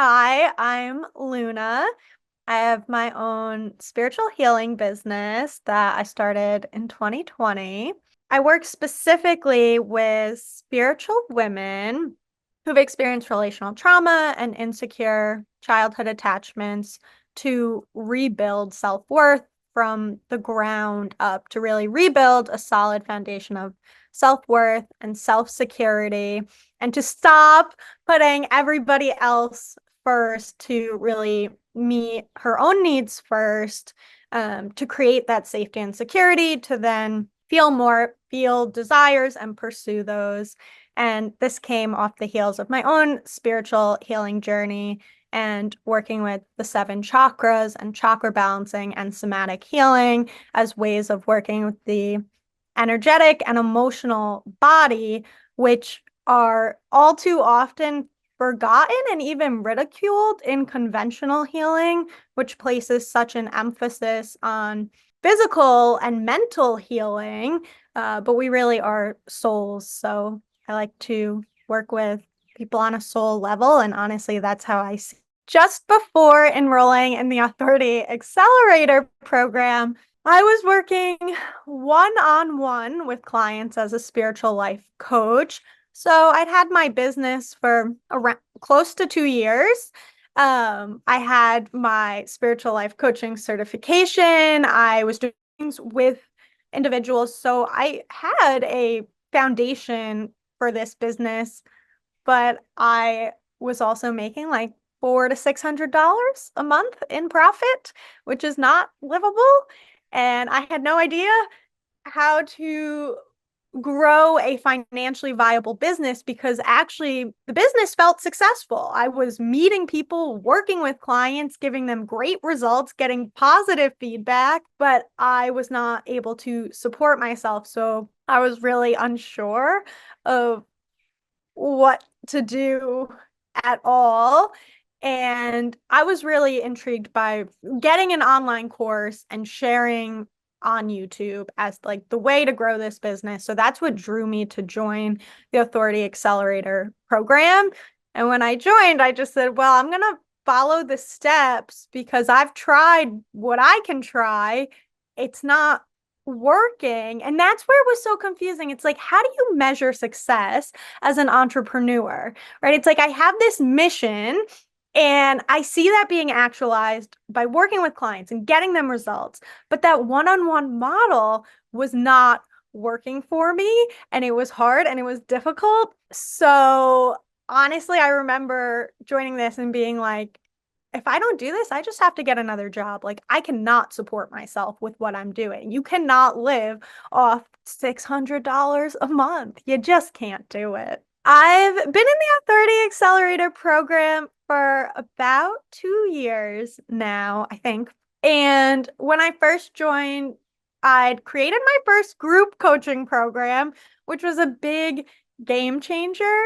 Hi, I'm Luna. I have my own spiritual healing business that I started in 2020. I work specifically with spiritual women who've experienced relational trauma and insecure childhood attachments to rebuild self-worth from the ground up, to really rebuild a solid foundation of self-worth and self-security, and to stop putting everybody else first, to really meet her own needs first, to create that safety and security, to then feel desires and pursue those. And this came off the heels of my own spiritual healing journey and working with the seven chakras and chakra balancing and somatic healing as ways of working with the energetic and emotional body, which are all too often forgotten and even ridiculed in conventional healing, which places such an emphasis on physical and mental healing. But we really are souls. So I like to work with people on a soul level. And honestly, that's how I see. Just before enrolling in the Authority Accelerator program, I was working one-on-one with clients as a spiritual life coach. So I'd had my business for around close to 2 years. I had my spiritual life coaching certification. I was doing things with individuals. So I had a foundation for this business, but I was also making like $400 to $600 a month in profit, which is not livable. And I had no idea how to grow a financially viable business, because actually the business felt successful. I was meeting people, working with clients, giving them great results, getting positive feedback, but I was not able to support myself. So I was really unsure of what to do at all. And I was really intrigued by getting an online course and sharing on YouTube as like the way to grow this business. So that's what drew me to join the Authority Accelerator program. And when I joined, I just said, well, I'm going to follow the steps because I've tried what I can try. It's not working. And that's where it was so confusing. It's like, how do you measure success as an entrepreneur, right? It's like I have this mission and I see that being actualized by working with clients and getting them results. But that one-on-one model was not working for me, and it was hard and it was difficult. So honestly, I remember joining this and being like, if I don't do this, I just have to get another job. Like, I cannot support myself with what I'm doing. You cannot live off $600 a month. You just can't do it. I've been in the Authority Accelerator program for about 2 years now, I think. And when I first joined, I'd created my first group coaching program, which was a big game changer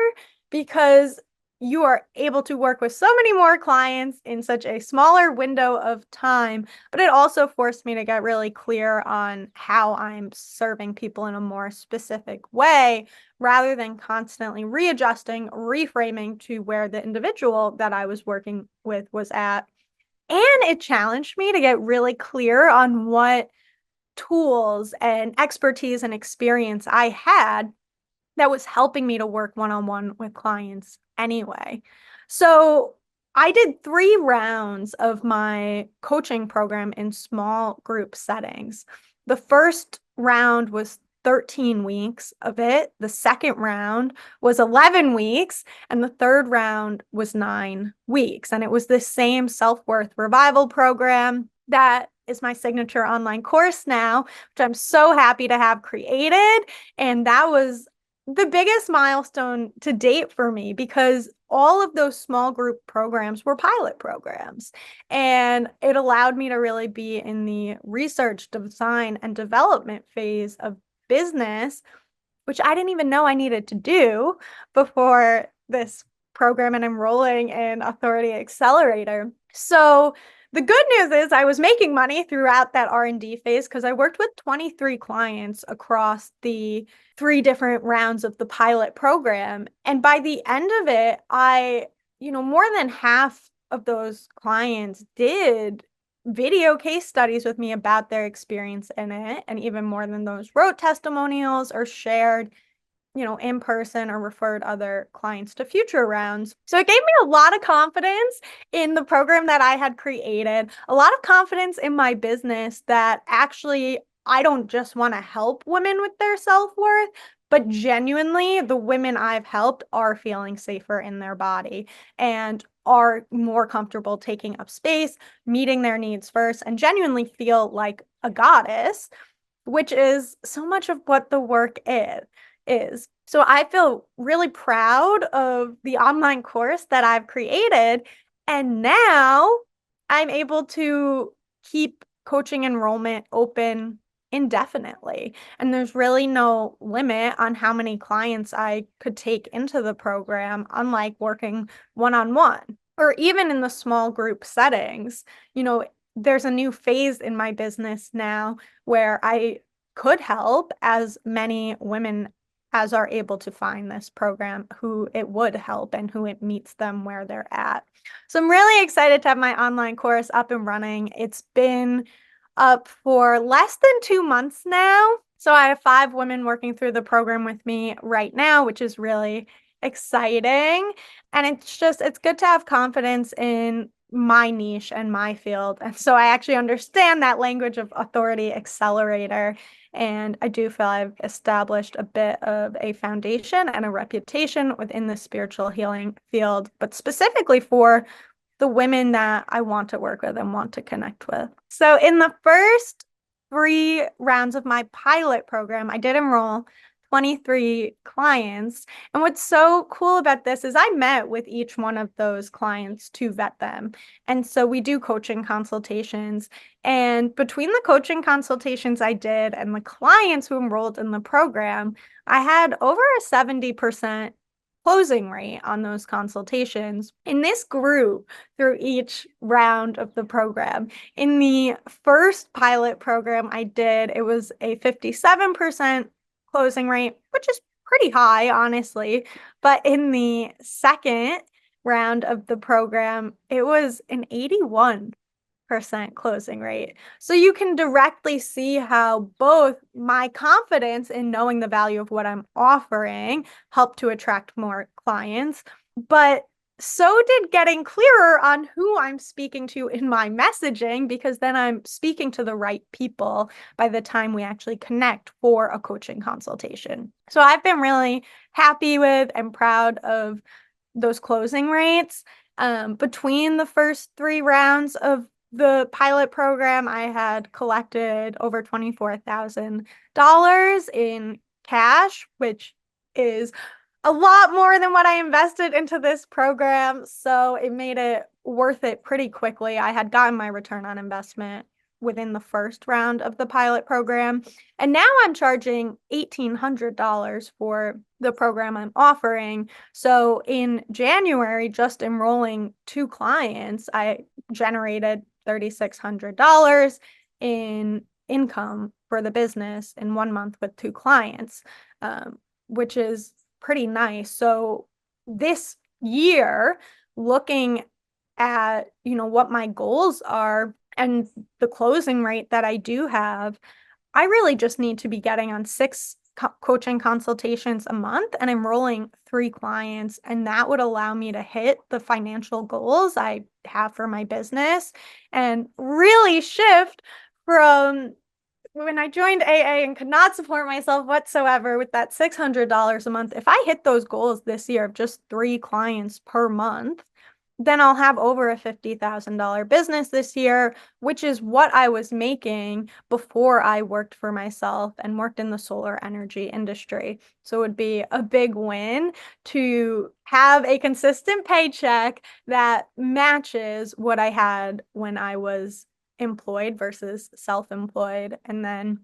because you are able to work with so many more clients in such a smaller window of time. But it also forced me to get really clear on how I'm serving people in a more specific way, rather than constantly readjusting, reframing to where the individual that I was working with was at. And it challenged me to get really clear on what tools and expertise and experience I had that was helping me to work one-on-one with clients anyway. So I did 3 rounds of my coaching program in small group settings. The first round was 13 weeks of it. The second round was 11 weeks. And the third round was 9 weeks. And it was the same self-worth revival program that is my signature online course now, which I'm so happy to have created. And that was the biggest milestone to date for me, because all of those small group programs were pilot programs. And it allowed me to really be in the research, design, and development phase of business, which I didn't even know I needed to do before this program and enrolling in Authority Accelerator. So the good news is I was making money throughout that R&D phase, because I worked with 23 clients across the 3 different rounds of the pilot program. And by the end of it, I more than half of those clients did video case studies with me about their experience in it. And even more than those wrote testimonials or shared in person or referred other clients to future rounds. So it gave me a lot of confidence in the program that I had created, a lot of confidence in my business that actually I don't just want to help women with their self-worth, but genuinely the women I've helped are feeling safer in their body and are more comfortable taking up space, meeting their needs first, and genuinely feel like a goddess, which is so much of what the work is. So I feel really proud of the online course that I've created. And now I'm able to keep coaching enrollment open indefinitely. And there's really no limit on how many clients I could take into the program, unlike working one-on-one or even in the small group settings. There's a new phase in my business now where I could help as many women as are able to find this program who it would help and who it meets them where they're at. So I'm really excited to have my online course up and running. It's been up for less than 2 months now. So I have 5 women working through the program with me right now, which is really exciting. And it's good to have confidence in my niche and my field. And so I actually understand that language of Authority Accelerator. And I do feel I've established a bit of a foundation and a reputation within the spiritual healing field, but specifically for the women that I want to work with and want to connect with. So in the first 3 rounds of my pilot program, I did enroll 23 clients. And what's so cool about this is I met with each one of those clients to vet them. And so we do coaching consultations. And between the coaching consultations I did and the clients who enrolled in the program, I had over a 70% closing rate on those consultations. And this grew through each round of the program. In the first pilot program I did, it was a 57% closing rate, which is pretty high, honestly. But in the second round of the program, it was an 81% closing rate. So you can directly see how both my confidence in knowing the value of what I'm offering helped to attract more clients, but so did getting clearer on who I'm speaking to in my messaging, because then I'm speaking to the right people by the time we actually connect for a coaching consultation. So I've been really happy with and proud of those closing rates. Between the first 3 rounds of the pilot program, I had collected over $24,000 in cash, which is a lot more than what I invested into this program. So it made it worth it pretty quickly. I had gotten my return on investment within the first round of the pilot program. And now I'm charging $1,800 for the program I'm offering. So in January, just enrolling 2 clients, I generated $3,600 in income for the business in 1 month with 2 clients, which is pretty nice. So this year, looking at, what my goals are and the closing rate that I do have, I really just need to be getting on 6 coaching consultations a month and enrolling 3 clients. And that would allow me to hit the financial goals I have for my business and really shift from when I joined AA and could not support myself whatsoever with that $600 a month. If I hit those goals this year of just 3 clients per month, then I'll have over a $50,000 business this year, which is what I was making before I worked for myself and worked in the solar energy industry. So it would be a big win to have a consistent paycheck that matches what I had when I was employed versus self-employed. And then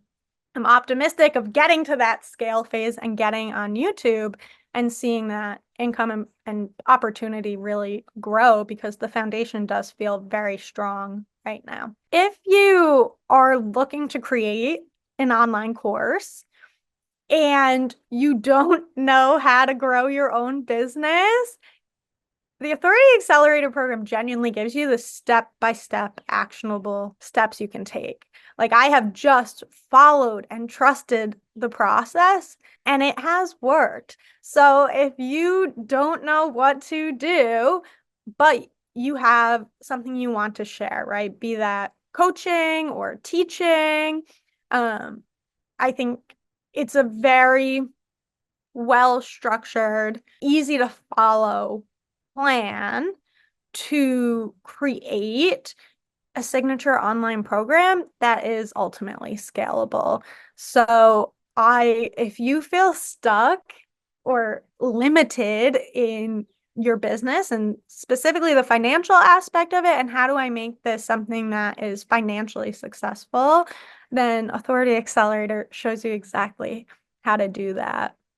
I'm optimistic of getting to that scale phase and getting on YouTube and seeing that income and opportunity really grow, because the foundation does feel very strong right now. If you are looking to create an online course and you don't know how to grow your own business, The Authority Accelerator program genuinely gives you the step-by-step actionable steps you can take. Like I have just followed and trusted the process and it has worked. So if you don't know what to do, but you have something you want to share, right? Be that coaching or teaching, I think it's a very well structured, easy to follow plan to create a signature online program that is ultimately scalable. So if you feel stuck or limited in your business and specifically the financial aspect of it, and how do I make this something that is financially successful, then Authority Accelerator shows you exactly how to do that.